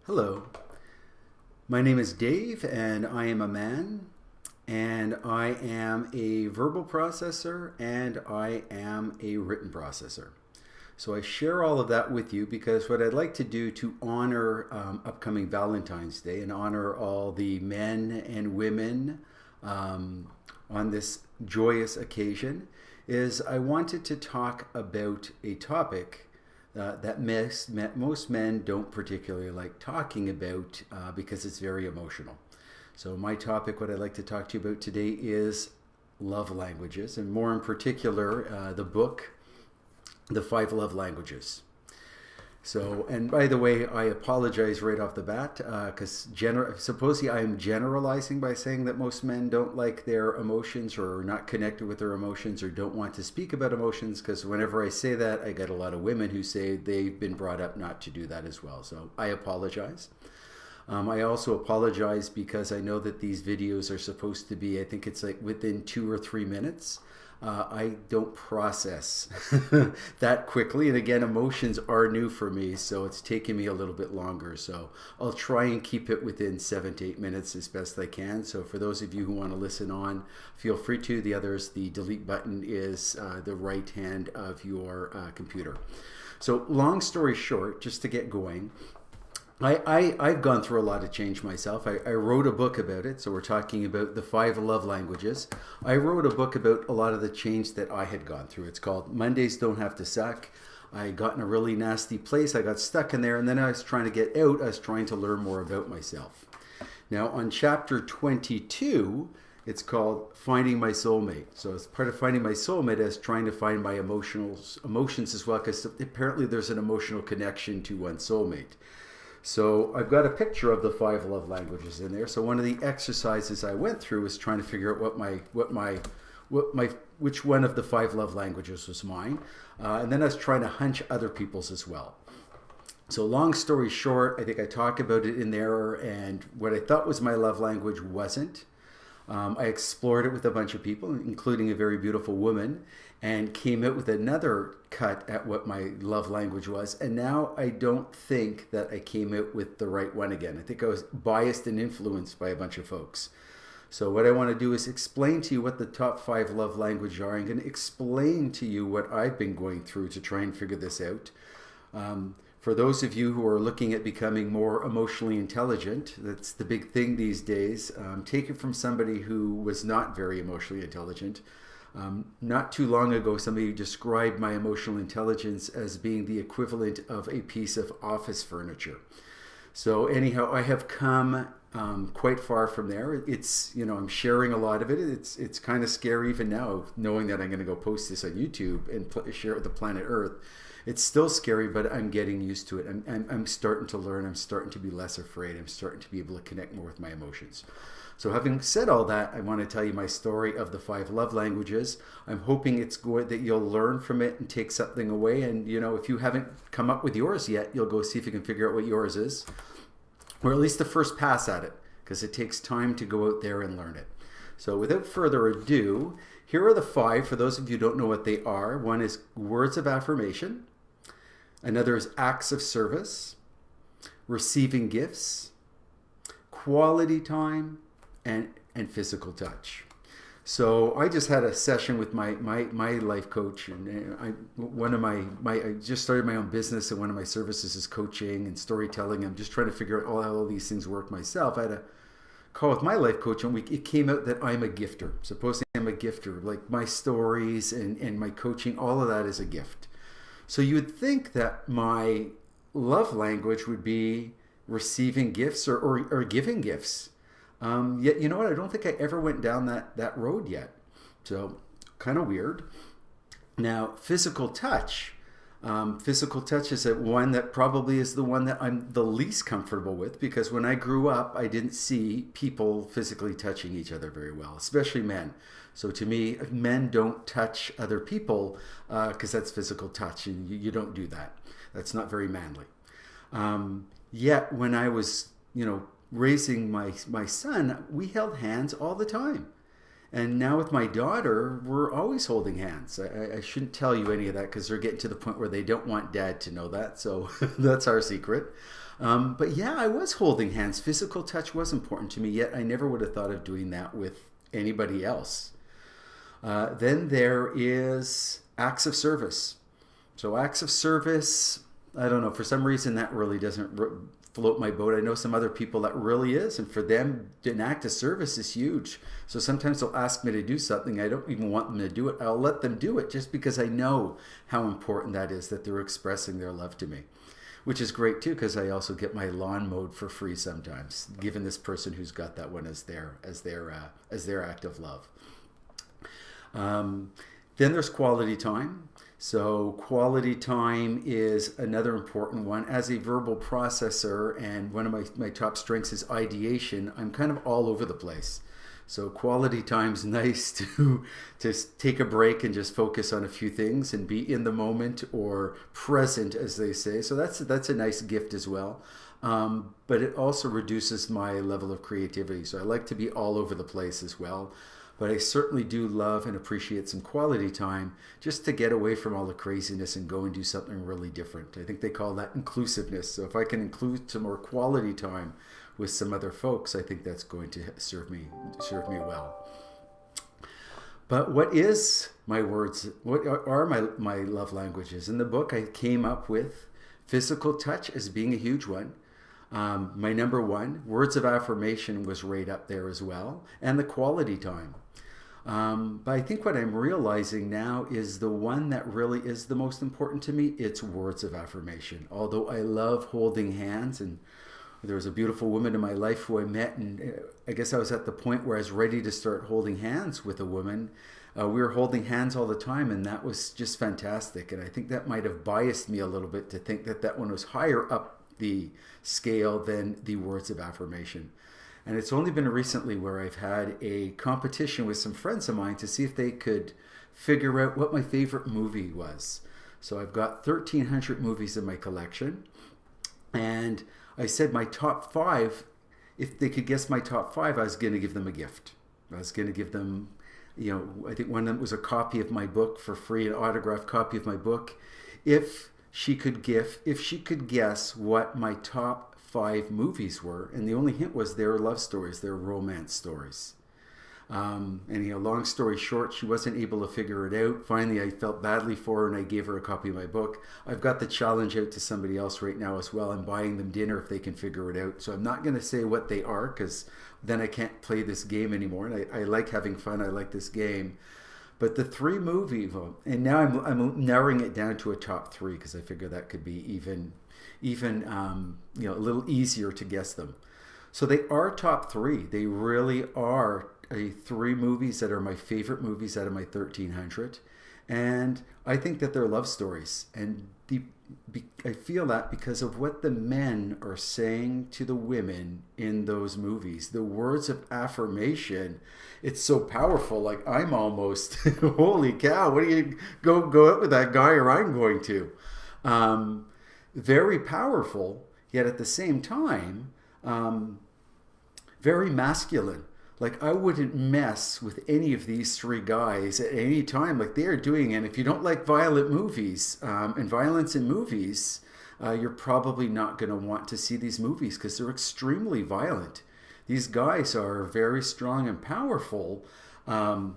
Hello, my name is Dave and I am a man and I am a verbal processor and I am a written processor. So I share all of that with you because what I'd like to do to honor upcoming Valentine's Day and honor all the men and women on this joyous occasion is I wanted to talk about a topic that most men don't particularly like talking about because it's very emotional. So my topic, what I'd like to talk to you about today is love languages, and more in particular, the book, The Five Love Languages. So, and by the way, I apologize right off the bat because supposedly I am generalizing by saying that most men don't like their emotions or are not connected with their emotions or don't want to speak about emotions, because whenever I say that, I get a lot of women who say they've been brought up not to do that as well. So I apologize. I also apologize because I know that these videos are supposed to be, I think it's like within 2 or 3 minutes. I don't process that quickly. And again, emotions are new for me, so it's taken me a little bit longer. So I'll try and keep it within 7 to 8 minutes as best I can. So for those of you who want to listen on, feel free to. The others, the delete button is the right hand of your computer. So long story short, just to get going, I've gone through a lot of change myself. I wrote a book about it, so we're talking about the five love languages. I wrote a book about a lot of the change that I had gone through. It's called Mondays Don't Have to Suck. I got in a really nasty place. I got stuck in there, and then I was trying to get out. I was trying to learn more about myself. Now, on chapter 22, it's called Finding My Soulmate. So as part of finding my soulmate, I was trying to find my emotions as well, because apparently there's an emotional connection to one's soulmate. So I've got a picture of the five love languages in there. So one of the exercises I went through was trying to figure out which one of the five love languages was mine, and then I was trying to hunch other people's as well. So long story short, I think I talk about it in there, and what I thought was my love language wasn't. I explored it with a bunch of people, including a very beautiful woman, and came out with another cut at what my love language was. And now I don't think that I came out with the right one again. I think I was biased and influenced by a bunch of folks. So what I want to do is explain to you what the top five love languages are. I'm going to explain to you what I've been going through to try and figure this out. For those of you who are looking at becoming more emotionally intelligent, that's the big thing these days. Take it from somebody who was not very emotionally intelligent. Not too long ago, somebody described my emotional intelligence as being the equivalent of a piece of office furniture. So anyhow, I have come quite far from there. It's, I'm sharing a lot of it. It's kind of scary even now, knowing that I'm going to go post this on YouTube and share it with the planet Earth. It's still scary, but I'm getting used to it. I'm starting to learn. I'm starting to be less afraid. I'm starting to be able to connect more with my emotions. So having said all that, I want to tell you my story of the five love languages. I'm hoping it's good that you'll learn from it and take something away. And, if you haven't come up with yours yet, you'll go see if you can figure out what yours is, or at least the first pass at it, because it takes time to go out there and learn it. So without further ado, here are the five, for those of you who don't know what they are. One is words of affirmation. Another is acts of service, receiving gifts, quality time, and physical touch. So I just had a session with my life coach, and I just started my own business, and one of my services is coaching and storytelling. I'm just trying to figure out how all these things work myself. I had a call with my life coach, and it came out that I'm a gifter. Supposedly I'm a gifter, like my stories and my coaching, all of that is a gift. So you would think that my love language would be receiving gifts or giving gifts. Yet, you know what? I don't think I ever went down that road yet. So kind of weird. Now, physical touch. Physical touch is one that probably is the one that I'm the least comfortable with, because when I grew up, I didn't see people physically touching each other very well, especially men. So to me, men don't touch other people because that's physical touch, and you don't do that. That's not very manly. Yet when I was, raising my son, we held hands all the time. And now with my daughter, we're always holding hands. I shouldn't tell you any of that because they're getting to the point where they don't want dad to know that. So that's our secret. But yeah, I was holding hands. Physical touch was important to me, yet I never would have thought of doing that with anybody else. Then there is acts of service. So acts of service, I don't know, for some reason that really doesn't float my boat. I know some other people that really is, and for them, an act of service is huge. So sometimes they'll ask me to do something. I don't even want them to do it. I'll let them do it just because I know how important that is, that they're expressing their love to me, which is great too, because I also get my lawn mowed for free sometimes, given this person who's got that one as their act of love. Then there's quality time. So quality time is another important one. As a verbal processor, and one of my top strengths is ideation, I'm kind of all over the place. So quality time's nice to take a break and just focus on a few things and be in the moment or present, as they say. So that's a nice gift as well. But it also reduces my level of creativity. So I like to be all over the place as well. But I certainly do love and appreciate some quality time just to get away from all the craziness and go and do something really different. I think they call that inclusiveness. So if I can include some more quality time with some other folks, I think that's going to serve me well. But what is my words? What are my love languages? In the book, I came up with physical touch as being a huge one. My number one, words of affirmation, was right up there as well, and the quality time. But I think what I'm realizing now is the one that really is the most important to me, it's words of affirmation. Although I love holding hands, and there was a beautiful woman in my life who I met, and I guess I was at the point where I was ready to start holding hands with a woman. We were holding hands all the time, and that was just fantastic. And I think that might have biased me a little bit to think that that one was higher up the scale than the words of affirmation. And it's only been recently where I've had a competition with some friends of mine to see if they could figure out what my favorite movie was. So I've got 1,300 movies in my collection, and I said my top five, if they could guess my top five, I was going to give them a gift. I was going to give them, I think one of them was a copy of my book for free, an autographed copy of my book. If she could guess what my top five movies were, and the only hint was they were love stories, they were romance stories. Long story short, she wasn't able to figure it out. Finally, I felt badly for her and I gave her a copy of my book. I've got the challenge out to somebody else right now as well. I'm buying them dinner if they can figure it out. So I'm not going to say what they are, because then I can't play this game anymore. And I like having fun. I like this game. But the three movies, and now I'm narrowing it down to a top three, because I figure that could be even a little easier to guess them. So they are top three. They really are three movies that are my favorite movies out of my 1,300. And I think that they're love stories. And I feel that because of what the men are saying to the women in those movies. The words of affirmation, it's so powerful. Like, I'm almost, holy cow, what do you go out with that guy, or I'm going to. Very powerful, yet at the same time, very masculine. Like, I wouldn't mess with any of these three guys at any time like they are doing. And if you don't like violent movies and violence in movies, you're probably not going to want to see these movies, because they're extremely violent. These guys are very strong and powerful,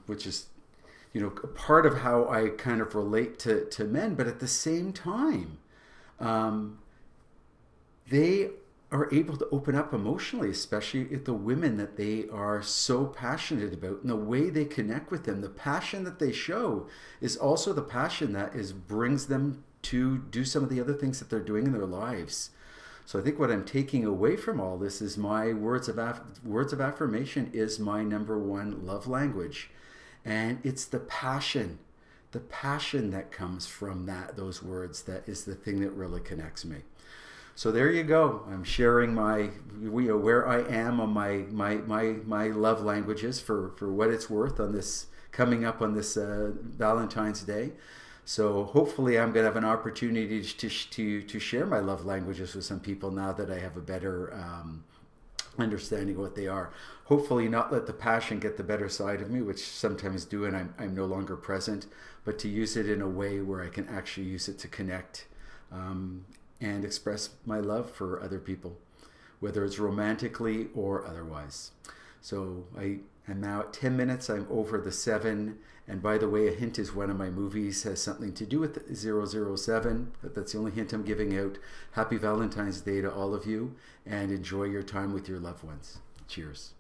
which is, part of how I kind of relate to men. But at the same time, they are able to open up emotionally, especially if the women that they are so passionate about, and the way they connect with them. The passion that they show is also the passion that brings them to do some of the other things that they're doing in their lives. So I think what I'm taking away from all this is my words of affirmation is my number one love language. And it's the passion that comes from those words, that is the thing that really connects me. So there you go. I'm sharing where I am on my love languages for what it's worth on this, coming up on this Valentine's Day. So hopefully I'm going to have an opportunity to share my love languages with some people now that I have a better understanding what they are. Hopefully not let the passion get the better side of me, which sometimes do, and I'm no longer present, but to use it in a way where I can actually use it to connect and express my love for other people, whether it's romantically or otherwise. So I am now at 10 minutes. I'm over the 7. And by the way, a hint is one of my movies has something to do with 007. But that's the only hint I'm giving out. Happy Valentine's Day to all of you, and enjoy your time with your loved ones. Cheers.